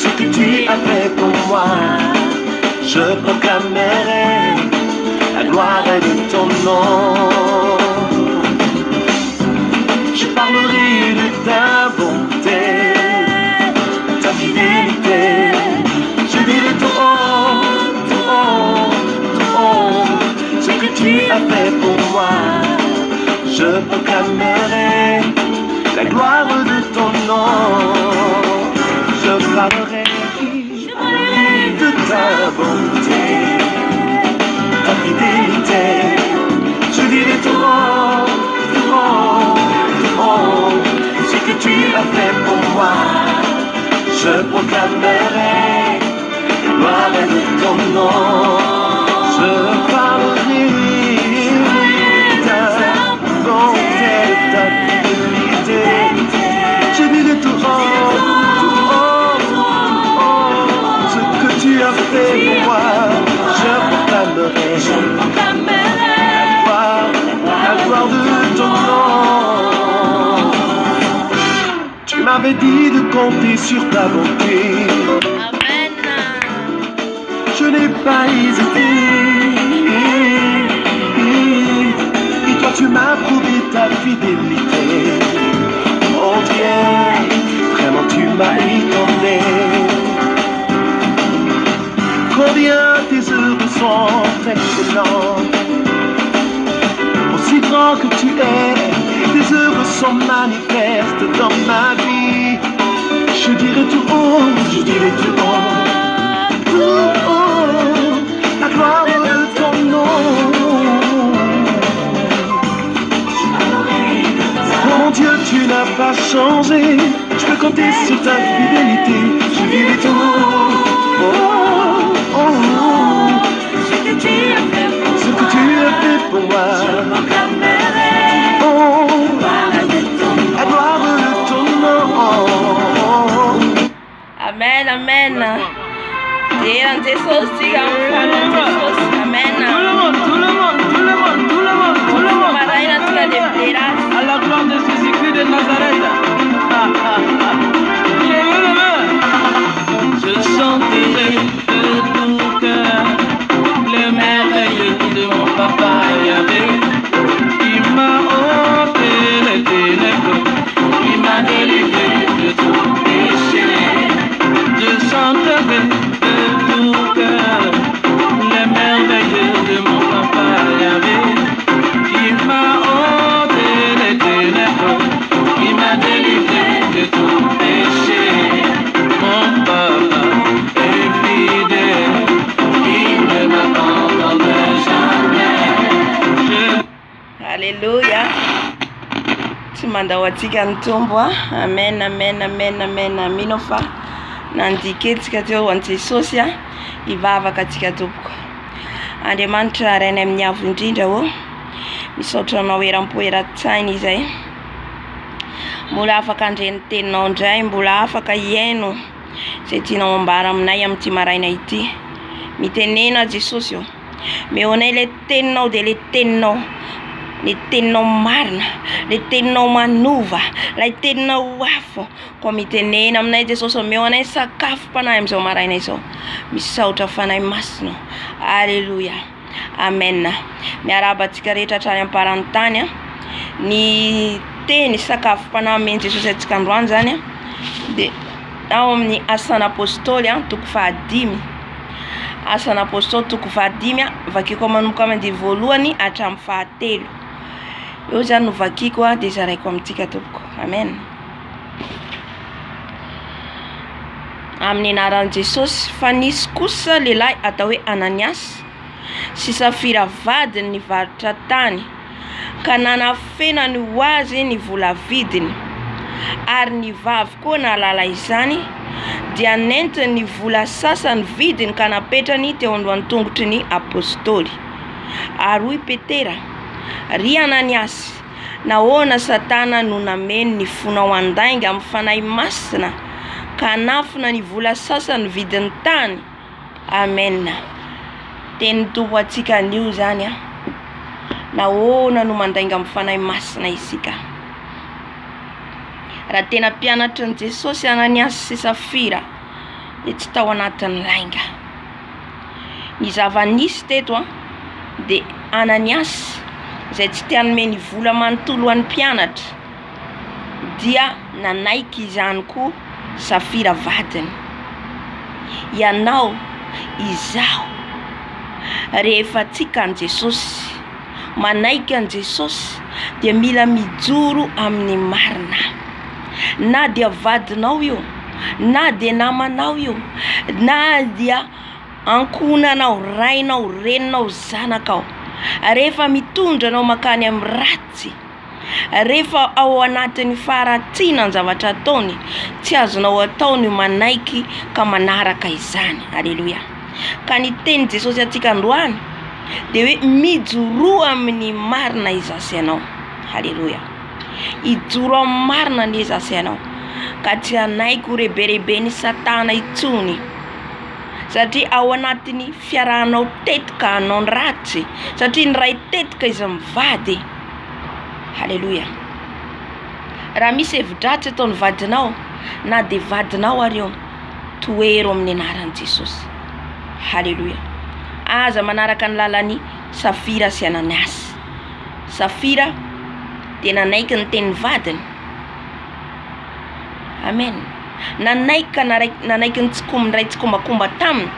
ce que tu as fait pour moi. Je proclamerai la gloire de ton nom. Je parlerai de ta bonté, ta fidélité. Je dirai ton ce que tu as fait pour moi. Je proclamerai la gloire de ton nom. Je parlerai de ta bonté, ta fidélité. Je dirai ce que tu as fait pour moi. Je proclamerai la gloire de ton nom. Je parlerai de ta bonté, ta fidélité. Je dirai ce que tu as fait pour moi. Je proclamerai la gloire de ton nom. Tu m'avais dit de compter sur ta bonté. Amen. Je n'ai pas hésité. Et toi tu m'as prouvé ta fidélité. Mon Dieu, vraiment tu m'as étonné. Combien tes œuvres sont excellentes. Aussi grand que tu es, tes œuvres sont manifestes dans ma vie. Je dirai tout haut, la gloire de ton nom. Oh mon Dieu, tu n'as pas changé. Je peux compter sur ta fidélité. Je dirai tout ce que tu as fait pour moi. La gloire de ton nom. Amen, amen. Amen. À la gloire de Jésus-Christ de Nazareth. Je chanterai de tout cœur les merveilles de mon papa Yahvé. Il m'a ôté les ténèbres, il m'a délivré de tout péché. Je chanterai de tout cœur les merveilles de mon papa Yahvé. Il m'a ôté les ténèbres, il m'a délivré de tout péché. Mon papa est fidèle, il ne m'abandonne jamais. Alléluia. Tumanda watika ntombwa. Amen, amen, amen, amen. Aminofa. Nandike tsikatio wantisosia. Ivava katika tupuko. Andemantra rene mnyavu ndinda wo. Misotra nawera mpoera tsainy zay. Mbola afaka andrenitenao ndray, mbola afaka ieno zay tianao ambara aminay amin'ity maraina ity. Mitenena Jesosy io. Meonay le teninao de le teninao. Le teninao marina, le teninao manova, le teninao afo. Ko mitenena aminay Jesosy, meonay sakafo panahy am'izao maraina izao. Misaotra fanahy masina. Alléluia. Amen. Miaraba atsika rehetra hatrany amparany tany ny teny sakafo panahy ameny Jesosy atsika androany zany de ao amin'ny Asan'Ny Apostoly toko fahadimy. Asan'Ny Apostoly toko fahadimy vakiko manomboka amin'ny voalohany hatramin'ny fahatelo. Io zany no vakiko de zaraiko amintsika tompoko. Amen. Amin'ny anaran'i Jesosy, fa nisy kosa lehilahy atao hoe Ananias sy Safira vadiny nivarotra tany ka nanafenany ho azy ny vola vidiny, ary ny vavy koa nalala izany dia nentiny ny vola sasany vidiny ka napetrany teo andohan'ny tongotry ny apôstôly. Ary hoy Petera, ry Ananias, nahoana Satana no nameny ny fonao andainga amin'ny fanahy masina ka nafina ny vola sasany vidiny tany. Amen. Teny tompo atsika an'io zany nahoana no mandainga amin'ny fanahy masina isika. raha tena mpianatra ny Jesosy Ananiasy sy Safira dia tsy tao anatin'ny lainga. Ny zava-nisy teto dia Ananiasy izay tsy tia hanome ny vola manontolo an'ny mpianatra dia nanaiky izany koa Safira vadiny. Ianao, izaho, rehefa tsika an Jesosy, manaiky an Jesosy dia mila mijoro amin'ny marina. Na dia vadinao io, na dia namanao io, na dia ankonanao, rainao, reninao, zanakao, rehefa mitondra anao makany amin'ny ratsy, rehefa ao anatin'ny faharatsiana ny zavatra ataony, tsy azonao atao ny manaiky ka manaraka izany. Haleluya. Ka ny teny Jesosy atsika androany dia hoe mijoroa amin'ny marina izasy ianao. Haleluya. Ijoro amin'ny marina ny izasy ianao, ka tsy hanaiky ho reberebe ny Satana itsony, satria ao anatin'ny fiarahanao tetika hanao ny ratsy, satria ny ray tetika izy mivady. Haleluya. Raha misy hevi-dratsy ataon'ny vadinao na dia vadinao areo, toero amin'ny anaran'i Jesosy. Haleluya. Aza manaraka ny lalany Safira sy Ananiasy. Safira dia nanaiky ny tenin'ny vadiny. Amen. Nanaiky ny ray tsikombakomba taminy.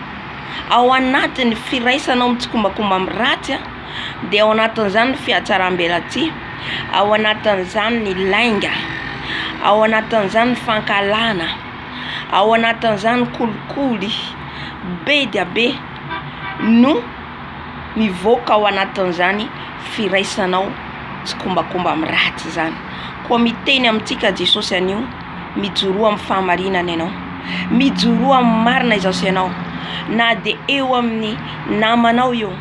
Ao anatin'ny firaisanao mitsikombakomba amin'ny ratsy dia ao anatin'izany ny fiatsaram-belatsy, ao anatin'izany ny lainga, ao anatin'izany ny fankalana, ao anatin'izany ny kolikoly be dia be no mivoaka ao anatin'izany firaisanao tsikombakomba amin'ny ratsy zany. Koa miteny amintsika Jesosy anio, mijoroa amin'ny fahamarinana ianao, mijoroa amin'ny marina izasy ianao, na dia eo amin'ny namanao io,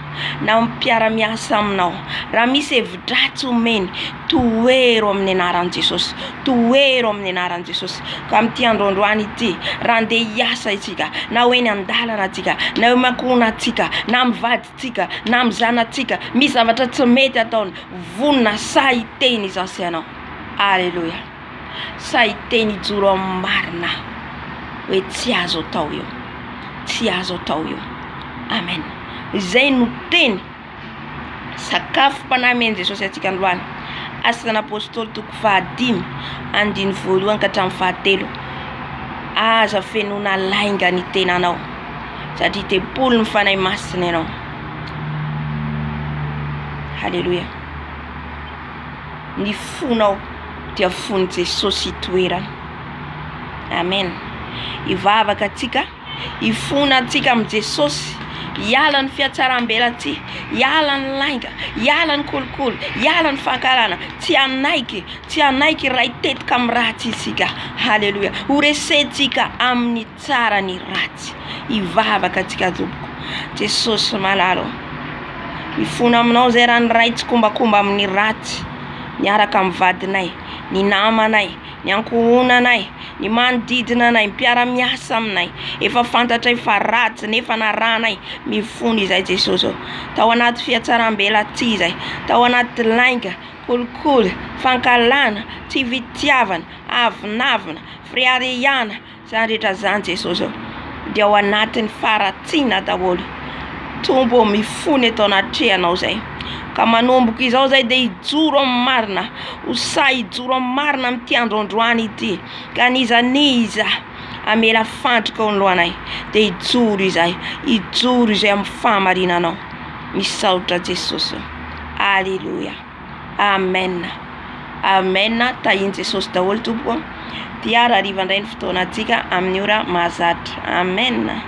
na mpiara-miasa aminao. Raha misy hevi-dratsy omeny, toero amin'ny anaran'i Jesosy, toero amin'ny anaran'i Jesosy. Ka amin'ity androandroany ity, raha andeha hiasa itsika, na hoe ny andalana atsika, na hoe makona atsika, na mivaditsika, na mizanatsika, misy zavatra tsy mety ataony, vonona sa iteny izasy ianao. Aleluya. Sa iteny ijoro amin'ny marina hoe tsy azo atao io, tsy azo atao io. Amen. Izay no teny sakafo mpanameny Jesosy atsika androany. Asan'ny Apostoly 5 andiny voalohany ka hatramin'ny 7. Aza fenona lainga ny tenanao, satria tepolo ny fanahy masina ianao. Haleluya. Ny fonao dia fony Jesosy itoerana. Amen. Ivavaka atsika, ifona atsika amin'ny Jesosy, hiala ny fiatsaram-belatsy, hiala ny lainga, hiala ny kolikoly, hiala ny fankalana, tsy hanaiky ray tetika amin'ny ratsy isika. Haleluya. Ho resentsika amin'ny tsara ny ratsy. Ivavaka atsika tompoko. Jesosy malalo, ifona aminao zay raha ny ray tsikombakomba amin'ny ratsy, miaraka amin'ny vadinay, ny namanay, ny ankohonanay, ny manodidina anay, mpiara-miasa aminay, efa fantatray fa ratsy nefa naranay, mifony izay Jesosy. Tao anaty fiatsaram-belatsy izay, tao anaty lainga, kolikoly, fankalana, tsy vitiavana, avinavina, friariana, zany rehetra zany Jesosy. Dia ao anatin'ny faharatsiana daholo. Tombo mifony eto anatrehanao zay. Ka manomboka izao zay dia ijoro amin'ny marina, ho sa ijoro amin'ny marina amin'ity androandroany ity. Ka niza amela fandroka ao alohanay, dia ijoro izay amin'ny fahamarinanao. Misaotra Jesosy. Aleluya. Amen. Amen. Tahiny Jesosy daholo tompoko. Dia rahariva indray ny fotoana atsika amin'ny ora mahazatra. Amen.